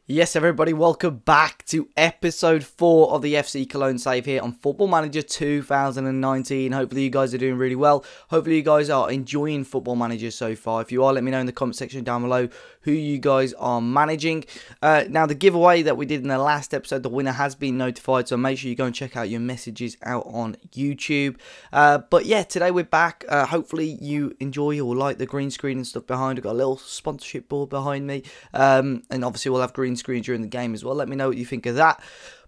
Yes, everybody, welcome back to episode 4 of the FC Cologne save here on Football Manager 2019. Hopefully you guys are doing really well. Hopefully you guys are enjoying Football Manager so far. If you are, let me know in the comment section down below who you guys are managing. Now, the giveaway that we did in the last episode, the winner has been notified, so make sure you go and check out your messages out on YouTube. But yeah, today we're back. Hopefully you enjoy or like the green screen and stuff behind. I've got a little sponsorship board behind me, and obviously we'll have green screen during the game as well. Let me know what you think of that.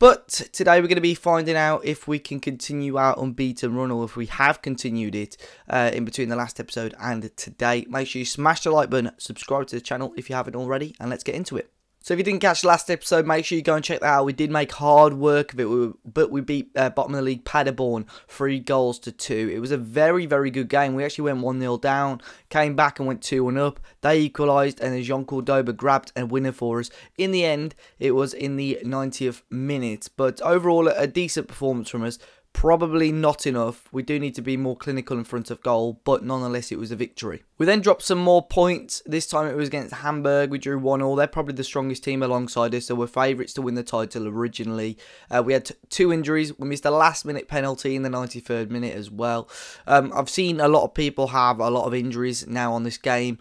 But today we're going to be finding out if we can continue our unbeaten run, or if we have continued it in between the last episode and today. Make sure you smash the like button, subscribe to the channel if you haven't already, and let's get into it. So if you didn't catch the last episode, make sure you go and check that out. We did make hard work of it, but we beat bottom of the league Paderborn 3-2. It was a very, very good game. We actually went 1-0 down, came back and went 2-1 up. They equalised, and then Jean Cordoba grabbed a winner for us. In the end, it was in the 90th minute. But overall, a decent performance from us. Probably not enough. We do need to be more clinical in front of goal, but nonetheless it was a victory. We then dropped some more points. This time it was against Hamburg. We drew 1-1. They're probably the strongest team alongside us, so we're favourites to win the title originally. We had 2 injuries. We missed a last minute penalty in the 93rd minute as well. I've seen a lot of people have a lot of injuries now on this game.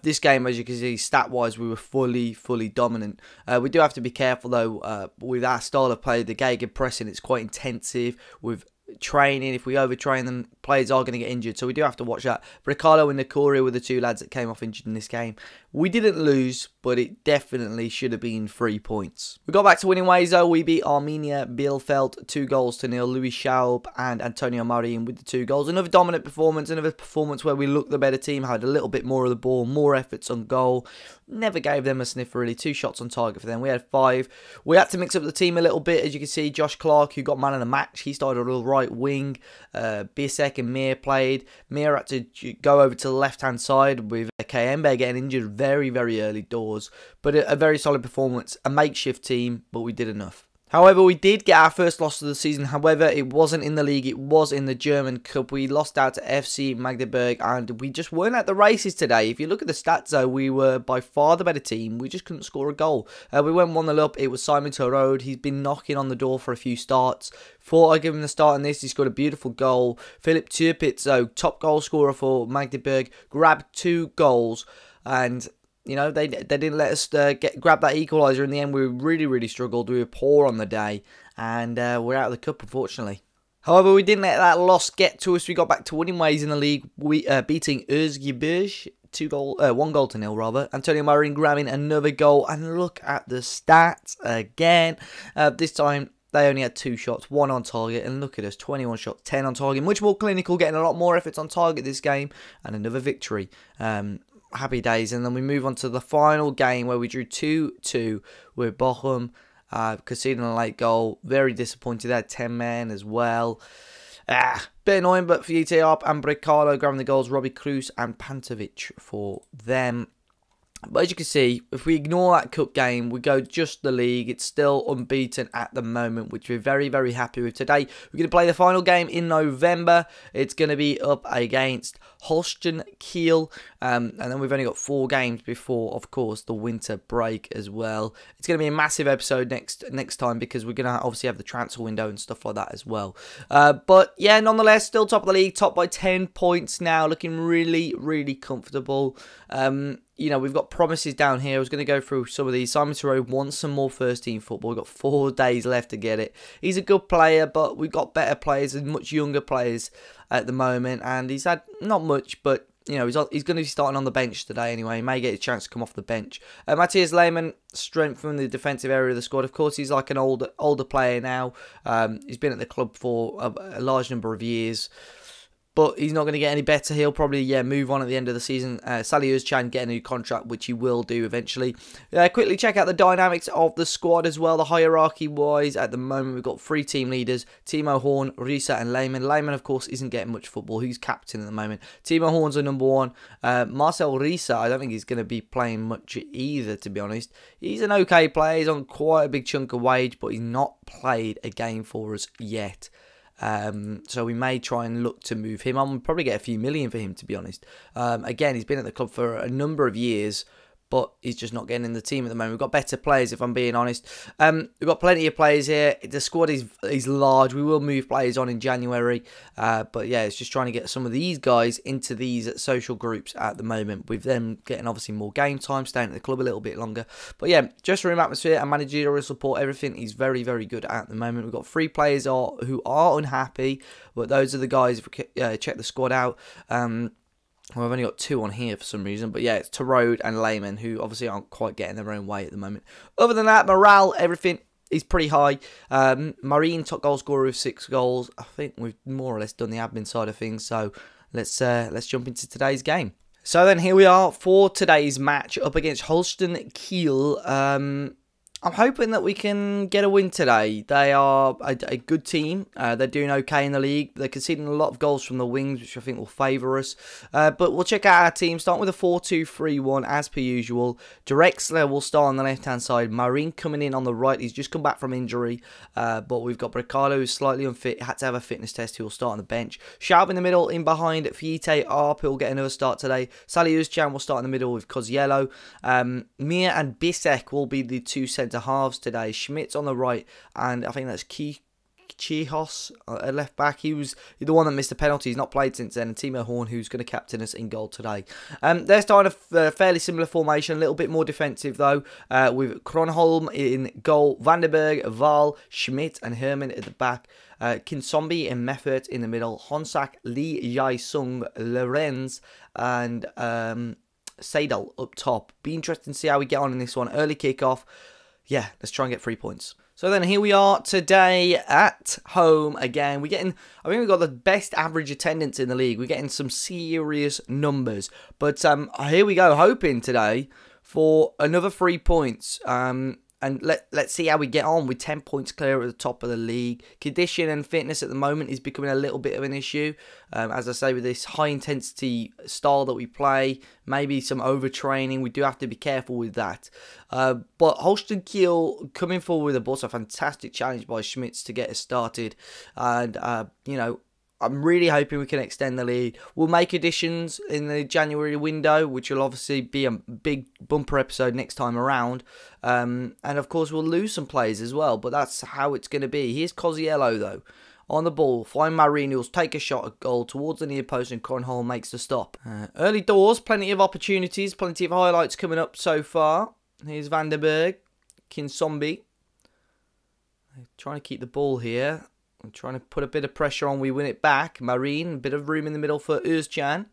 This game, as you can see, stat-wise, we were fully dominant. We do have to be careful though with our style of play. The gegenpressing, it's quite intensive. With training, if we overtrain them, players are going to get injured, so we do have to watch that. Ricardo and Nakuri were the 2 lads that came off injured in this game. We didn't lose, but it definitely should have been 3 points. We got back to winning ways though. We beat Arminia Bielefeld 2-0. Louis Schaub and Antonio Marin with the 2 goals. Another dominant performance, another performance where we looked the better team, had a little bit more of the ball, more efforts on goal. Never gave them a sniff really. 2 shots on target for them. We had 5. We had to mix up the team a little bit. As you can see, Josh Clark, who got man of the match, he started on the right wing. Bisek and Mir played. Mir had to go over to the left-hand side with Kayembe getting injured very early doors. But a very solid performance. A makeshift team, but we did enough. However, we did get our first loss of the season. However, it wasn't in the league. It was in the German Cup. We lost out to FC Magdeburg, and we just weren't at the races today. If you look at the stats, though, we were by far the better team. We just couldn't score a goal. We went 1-0 up. It was Simon Torode. He's been knocking on the door for a few starts. Thought I'd give him the start in this. He scored a beautiful goal. Philip Türpitz, though, top goal scorer for Magdeburg, grabbed 2 goals, and you know, they didn't let us grab that equaliser in the end. We really struggled. We were poor on the day, and we're out of the cup, unfortunately. However, we didn't let that loss get to us. We got back to winning ways in the league, beating Erzgebirge 1-0 rather. Antonio Marin grabbing another goal, and look at the stats again. This time they only had 2 shots, 1 on target, and look at us, 21 shots, 10 on target. Much more clinical, getting a lot more efforts on target this game, and another victory. Happy days. And then we move on to the final game where we drew 2-2 with Bochum, conceding a late goal. Very disappointed. They had 10 men as well. Bit annoying, but for Arp and Bricalo grabbing the goals, Robbie Cruz and Pantovic for them. But as you can see, if we ignore that cup game, we go just the league. It's still unbeaten at the moment, which we're very happy with. Today, we're going to play the final game in November. It's going to be up against Holstein Kiel. And then we've only got 4 games before, of course, the winter break as well. It's going to be a massive episode next time, because we're going to obviously have the transfer window and stuff like that as well. But yeah, nonetheless, still top of the league, top by 10 points now, looking really comfortable. You know, we've got promises down here. I was going to go through some of these. Simon Thoreau wants some more first team football. We've got 4 days left to get it. He's a good player, but we've got better players and much younger players at the moment. And he's had not much, but you know, he's going to be starting on the bench today anyway. He may get a chance to come off the bench. Matthias Lehmann strengthened the defensive area of the squad. Of course, he's like an older player now. He's been at the club for a large number of years. But he's not going to get any better. He'll probably, move on at the end of the season. Sally Özcan get a new contract, which he will do eventually. Quickly check out the dynamics of the squad as well. The hierarchy-wise, at the moment, we've got 3 team leaders. Timo Horn, Risa and Lehmann. Lehmann, of course, isn't getting much football. He's captain at the moment. Timo Horn's the number 1. Marcel Risa, I don't think he's going to be playing much either, to be honest. He's an okay player. He's on quite a big chunk of wage, but he's not played a game for us yet. So we may try and look to move him on. We'll probably get a few million for him, to be honest. Again, he's been at the club for a number of years, but he's just not getting in the team at the moment. We've got better players, if I'm being honest. We've got plenty of players here. The squad is large. We will move players on in January. But yeah, it's just trying to get some of these guys into these social groups at the moment, with them getting obviously more game time, staying at the club a little bit longer. But yeah, just room atmosphere and managerial support, everything is very, very good at the moment. We've got 3 players who are unhappy, but those are the guys, if we check the squad out. Well, I've only got 2 on here for some reason. But yeah, it's Tarode and Lehman, who obviously aren't quite getting their own way at the moment. Other than that, morale, everything is pretty high. Marine, top goal scorer with 6 goals. I think we've more or less done the admin side of things. So let's jump into today's game. So then here we are for today's match up against Holstein Kiel. I'm hoping that we can get a win today. They are a good team. They're doing okay in the league. They're conceding a lot of goals from the wings, which I think will favour us. But we'll check out our team. Starting with a 4-2-3-1 as per usual. Drexler will start on the left-hand side. Marine coming in on the right. He's just come back from injury. But we've got Bricalo, who's slightly unfit. Had to have a fitness test. He will start on the bench. Schaub in the middle. In behind, Fiete Arp, who will get another start today. Sally Özcan will start in the middle with Koziello. Mir and Bisek will be the 2 centre halves today. Schmidt's on the right, and I think that's Chihos at left back. He was the one that missed the penalty. He's not played since then. And Timo Horn, who's going to captain us in goal today. They're starting a fairly similar formation, a little bit more defensive though, with Kronholm in goal, Vandenberg, Val, Schmidt and Herman at the back. Kinsombi and Meffert in the middle, Honsak, Lee Jae-sung, Lorenz and Seidel up top. Be interesting to see how we get on in this one. Early kickoff. Yeah, let's try and get 3 points. So then here we are today at home again. I think we've got the best average attendance in the league. We're getting some serious numbers. But here we go, hoping today for another 3 points. And let's see how we get on with 10 points clear at the top of the league. Condition and fitness at the moment is becoming a little bit of an issue. As I say, with this high-intensity style that we play, maybe some overtraining, we do have to be careful with that. But Holstein Kiel coming forward with a bus, a fantastic challenge by Schmitz to get us started. And, you know, I'm really hoping we can extend the lead. We'll make additions in the January window, which will obviously be a big bumper episode next time around. And of course, we'll lose some players as well, but that's how it's going to be. Here's Koziello, though, on the ball. Find Marine, who'll take a shot at goal towards the near post, and Kornholm makes the stop. Early doors, plenty of opportunities, plenty of highlights coming up so far. Here's Vandenberg, Kinsombi. Trying to keep the ball here. I'm trying to put a bit of pressure on. We win it back. Marine, a bit of room in the middle for Özcan.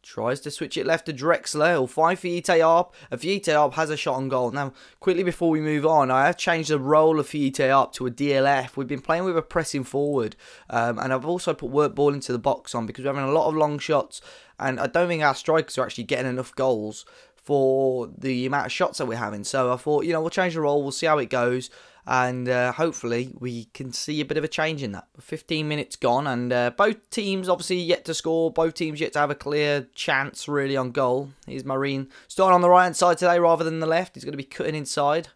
Tries to switch it left to Drexler. He'll find Fiete Arp. Fiete Arp has a shot on goal. Now, quickly before we move on, I have changed the role of Fiete Arp to a DLF. We've been playing with a pressing forward. And I've also put work ball into the box on because we're having a lot of long shots. And I don't think our strikers are actually getting enough goals for the amount of shots that we're having. So I thought, you know, we'll change the role. We'll see how it goes. And hopefully we can see a bit of a change in that. 15 minutes gone, and both teams obviously yet to score. Both teams yet to have a clear chance really on goal. Here's Marine starting on the right hand side today rather than the left. He's going to be cutting inside.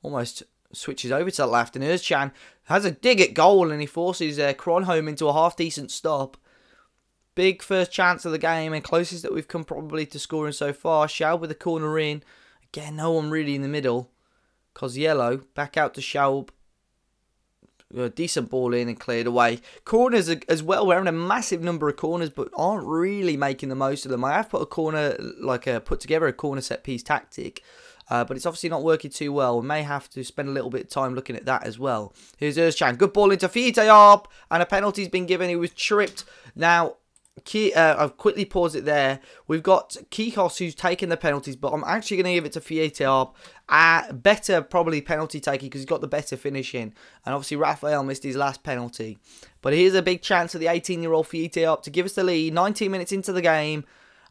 Almost switches over to the left, and Özcan has a dig at goal, and he forces Kronholm into a half decent stop. Big first chance of the game, and closest that we've come probably to scoring so far. Schaub with the corner in. Again, no one really in the middle. Koziello back out to Schaub. A decent ball in and cleared away. Corners as well. We're having a massive number of corners, but aren't really making the most of them. I have put a corner, put together a corner set piece tactic, but it's obviously not working too well. We may have to spend a little bit of time looking at that as well. Here's Özcan. Good ball into Fiete Arp, and a penalty's been given. He was tripped. Now, I've quickly paused it there. We've got Kikos who's taken the penalties, but I'm actually going to give it to Fiete Arp. Better probably penalty taking because he's got the better finishing. And obviously Raphael missed his last penalty. But here's a big chance for the 18-year-old Fiete Arp to give us the lead. 19 minutes into the game.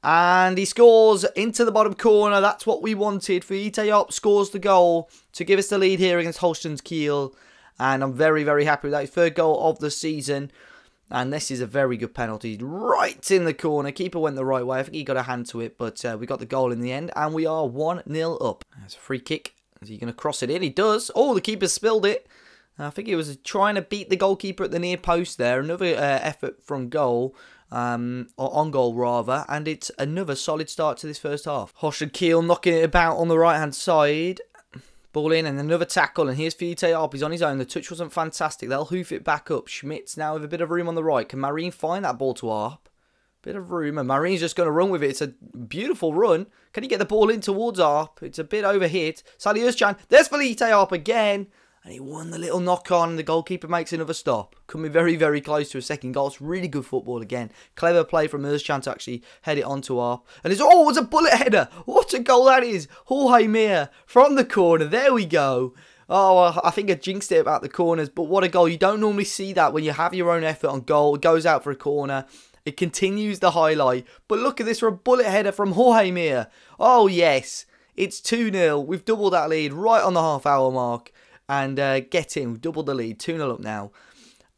And he scores into the bottom corner. That's what we wanted. Fiete Arp scores the goal to give us the lead here against Holstein Kiel. And I'm very, very happy with that. His third goal of the season. And this is a very good penalty. Right in the corner. Keeper went the right way. I think he got a hand to it. But we got the goal in the end. And we are 1-0 up. That's a free kick. Is he going to cross it in? He does. Oh, the keeper spilled it. I think he was trying to beat the goalkeeper at the near post there. Another effort from goal, or on goal rather, and it's another solid start to this first half. Holstein Kiel knocking it about on the right-hand side. Ball in and another tackle, and here's Fiete Arp. He's on his own. The touch wasn't fantastic. They'll hoof it back up. Schmitz now with a bit of room on the right. Can Marine find that ball to Arp? Bit of room, and Marine's just going to run with it. It's a beautiful run. Can he get the ball in towards Arp? It's a bit overhit. Sally Özcan. There's Fiete Arp again. And he won the little knock on. The goalkeeper makes another stop. Coming very, very close to a second goal. It's really good football again. Clever play from Özcan to actually head it onto Arp. And it's, oh, it's a bullet header. What a goal that is. Jorge Mir from the corner. There we go. Oh, I think I jinxed it about the corners. But what a goal. You don't normally see that when you have your own effort on goal. It goes out for a corner. It continues the highlight. But look at this for a bullet header from Jorge Mir. Oh, yes. It's 2-0. We've doubled that lead right on the half-hour mark. And get in. We've doubled the lead. 2-0 up now.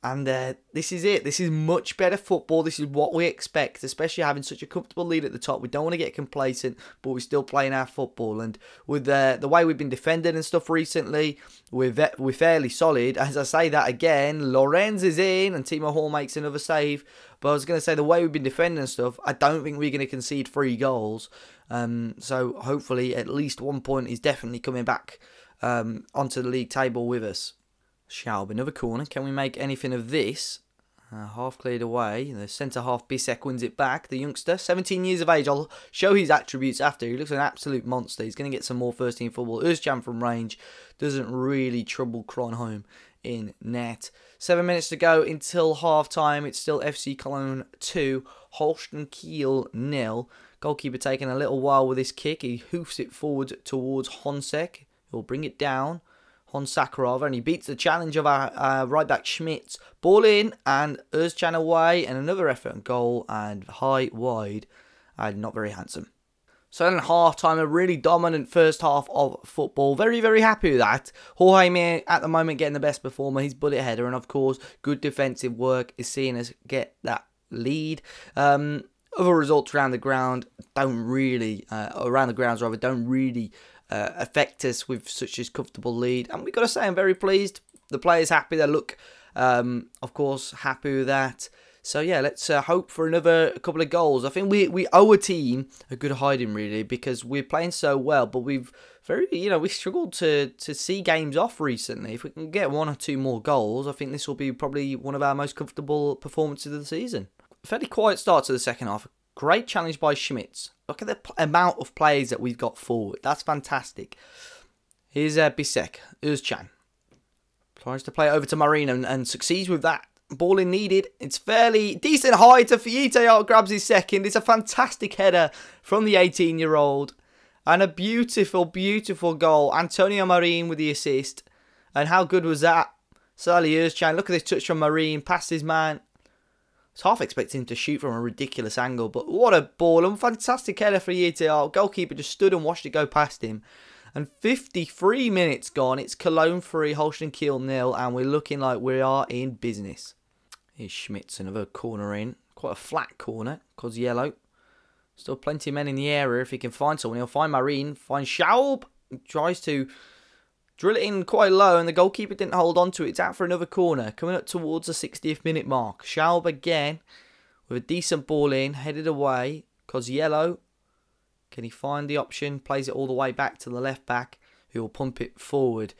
And this is it. This is much better football. This is what we expect, especially having such a comfortable lead at the top. We don't want to get complacent, but we're still playing our football. And with the way we've been defending and stuff recently, we're fairly solid. As I say that again, Lorenz is in and Timo Hall makes another save. But I was going to say, the way we've been defending and stuff, I don't think we're going to concede 3 goals. So hopefully at least 1 point is definitely coming back onto the league table with us. Schaub, another corner. Can we make anything of this? Half cleared away. The centre-half Bisek wins it back. The youngster, 17 years of age. I'll show his attributes after. He looks an absolute monster. He's going to get some more first-team football. Özcan from range doesn't really trouble Kronholm in net. 7 minutes to go until half-time. It's still FC Cologne 2, Holstein Kiel 0. Goalkeeper taking a little while with his kick. He hoofs it forward towards Honsek. He'll bring it down. Sakharov, and he beats the challenge of our right back Schmitz. Ball in, and Özcan away, and another effort and goal, and high wide, and not very handsome. So in half time, a really dominant first half of football. Very, very happy with that. Jorge Mir at the moment getting the best performer. His bullet header, and of course, good defensive work is seeing us get that lead. Other results around the ground don't really, affect us with such a comfortable lead, and we've got to say I'm very pleased. The players happy. They look, of course, happy with that. So yeah, let's hope for another couple of goals. I think we owe a team a good hiding really, because we're playing so well, but we struggled to see games off recently. If we can get 1 or 2 more goals, I think this will be probably one of our most comfortable performances of the season. Fairly quiet start to the second half. Great challenge by Schmitz. Look at the amount of players that we've got forward. That's fantastic. Here's Bisek. Özcan tries to play it over to Marino and succeeds with that. Ball in needed. It's fairly decent height to Fiete. Grabs his second. It's a fantastic header from the 18-year-old. And a beautiful, beautiful goal. Antonio Marin with the assist. And how good was that? Sally Özcan. Look at this touch from Marin. Past his man. I was half expecting him to shoot from a ridiculous angle, but what a ball, and fantastic header for ETR. Goalkeeper just stood and watched it go past him. And 53 minutes gone, it's Cologne 3, Holstein Kiel 0, and we're looking like we are in business. Here's Schmitz, another corner in. Quite a flat corner, because yellow. Still plenty of men in the area. If he can find someone, he'll find Marine, find Schaub. He tries to drill it in quite low, and the goalkeeper didn't hold on to it. It's out for another corner. Coming up towards the 60th minute mark. Schaub again with a decent ball in. Headed away. Koziello. Can he find the option? Plays it all the way back to the left back, who will pump it forward.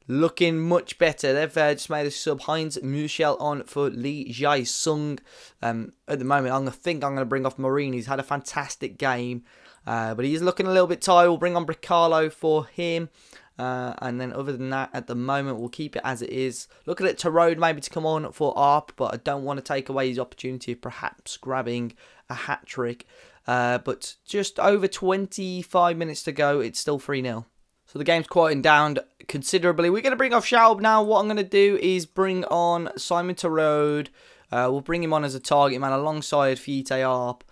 Looking much better. They've just made a sub. Heinz Michel on for Lee Jae-sung. At the moment, I think I'm going to bring off Marini. He's had a fantastic game. But he's looking a little bit tired. We'll bring on Bricalo for him. And then other than that, at the moment, we'll keep it as it is. Looking at Tarode maybe to come on for Arp, but I don't want to take away his opportunity of perhaps grabbing a hat-trick. But just over 25 minutes to go, it's still 3-0. So the game's quieting down considerably. We're going to bring off Schaub now. What I'm going to do is bring on Simon Tarode. We'll bring him on as a target man alongside Fiete Arp.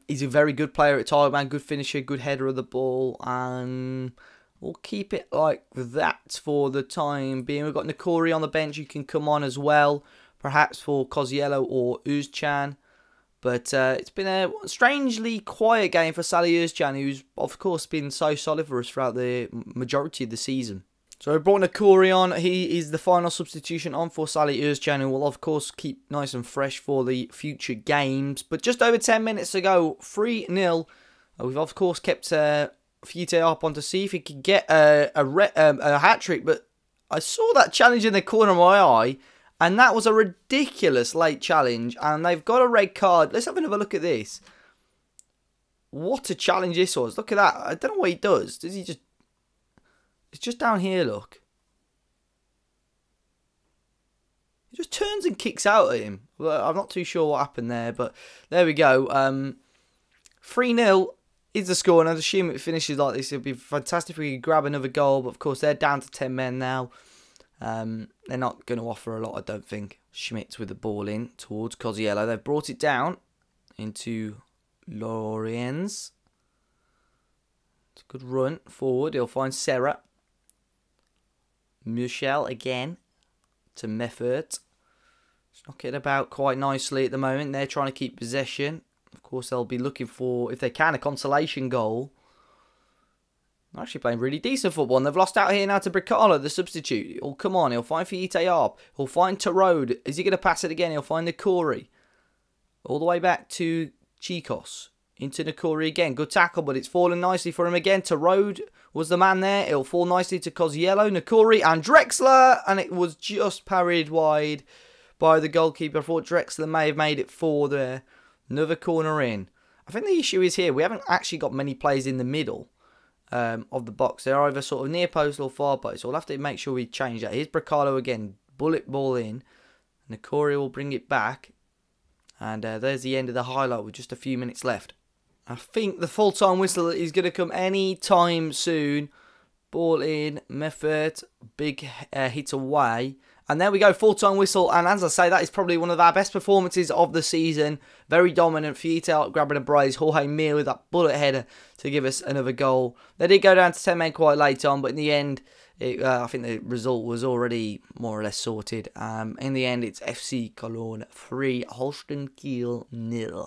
He's a very good player at target man, good finisher, good header of the ball, and we'll keep it like that for the time being. We've got Nakori on the bench. You can come on as well, perhaps for Koziello or Özcan. But it's been a strangely quiet game for Sally Özcan, who's of course been so solid for us throughout the majority of the season. So I brought Nakuri on. He is the final substitution on for Salih Özcan, who will of course keep nice and fresh for the future games. But just over 10 minutes ago, 3-0. We've of course kept Fiete up on to see if he could get a hat-trick. But I saw that challenge in the corner of my eye, and that was a ridiculous late challenge. And they've got a red card. Let's have another look at this. What a challenge this was. Look at that. I don't know what he does. Does he just... It's just down here, look. He just turns and kicks out at him. Well, I'm not too sure what happened there, but there we go. 3-0 is the score, and I'd assume it finishes like this. It would be fantastic if we could grab another goal, but of course they're down to 10 men now. They're not going to offer a lot, I don't think. Schmitz with the ball in towards Cosiello. They've brought it down into Lorenz. It's a good run forward. He'll find Serra. Michel again to Meffert. It's knocking about quite nicely at the moment. They're trying to keep possession. Of course, they'll be looking for, if they can, a consolation goal. They're actually playing really decent football, and they've lost out here now to Bricala, the substitute. Oh, come on. He'll find Fiete Arp. He'll find Tarode. Is he going to pass it again? He'll find Nakuri. All the way back to Chicos. Into Nakuri again. Good tackle, but it's fallen nicely for him again. Tarode was the man there. It'll fall nicely to Cosiello, Nakuri, and Drexler. And it was just parried wide by the goalkeeper. I thought Drexler may have made it 4 there. Another corner in. I think the issue is here. We haven't actually got many players in the middle of the box. They're either sort of near post or far post. So we'll have to make sure we change that. Here's Bricalo again. Bullet ball in. Nakuri will bring it back. And there's the end of the highlight with just a few minutes left. I think the full-time whistle is going to come any time soon. Ball in, Meffert, big hit away. And there we go, full-time whistle. And as I say, that is probably one of our best performances of the season. Very dominant. Fiete out grabbing a brace. Jorge Mir with that bullet header to give us another goal. They did go down to 10 men quite late on, but in the end, I think the result was already more or less sorted. In the end, it's FC Cologne 3, Holstein Kiel 0.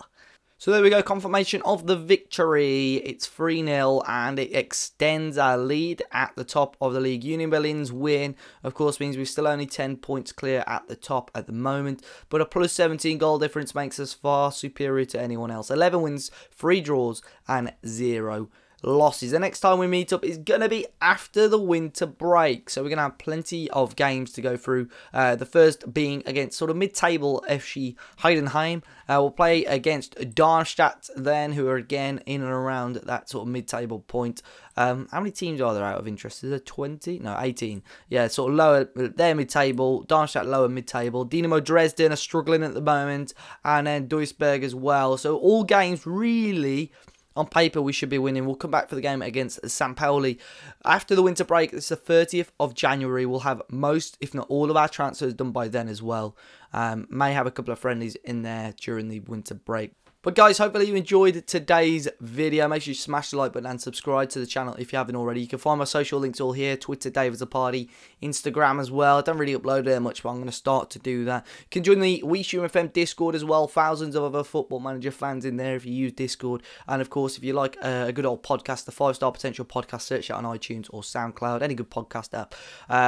So there we go, confirmation of the victory. It's 3-0 and it extends our lead at the top of the league. Union Berlin's win, of course, means we're still only 10 points clear at the top at the moment. But a plus 17 goal difference makes us far superior to anyone else. 11 wins, 3 draws and 0 losses. The next time we meet up is going to be after the winter break, so we're going to have plenty of games to go through. The first being against sort of mid-table FC Heidenheim. We'll play against Darmstadt then, who are again in and around that sort of mid-table point. How many teams are there out of interest? Is there 20? No, 18. Yeah, sort of lower, they're mid-table. Darmstadt lower mid-table. Dynamo Dresden are struggling at the moment, and then Duisburg as well. So all games really, on paper, we should be winning. We'll come back for the game against St. Pauli. After the winter break, it's the 30th of January. We'll have most, if not all, of our transfers done by then as well. May have a couple of friendlies in there during the winter break. But guys, hopefully you enjoyed today's video. Make sure you smash the like button and subscribe to the channel if you haven't already. You can find my social links all here. Twitter, Dave as a Party. Instagram as well. I don't really upload there much, but I'm going to start to do that. You can join the WeStreamFM Discord as well. Thousands of other Football Manager fans in there if you use Discord. And of course, if you like a good old podcast, the 5-star potential podcast, search it on iTunes or SoundCloud. Any good podcast app.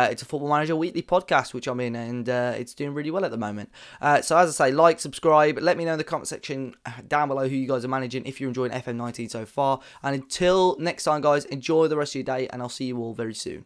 It's a Football Manager weekly podcast, which I'm in, and it's doing really well at the moment. So as I say, like, subscribe. Let me know in the comment section down below who you guys are managing, if you're enjoying FM19 so far. And until next time, guys, enjoy the rest of your day, and I'll see you all very soon.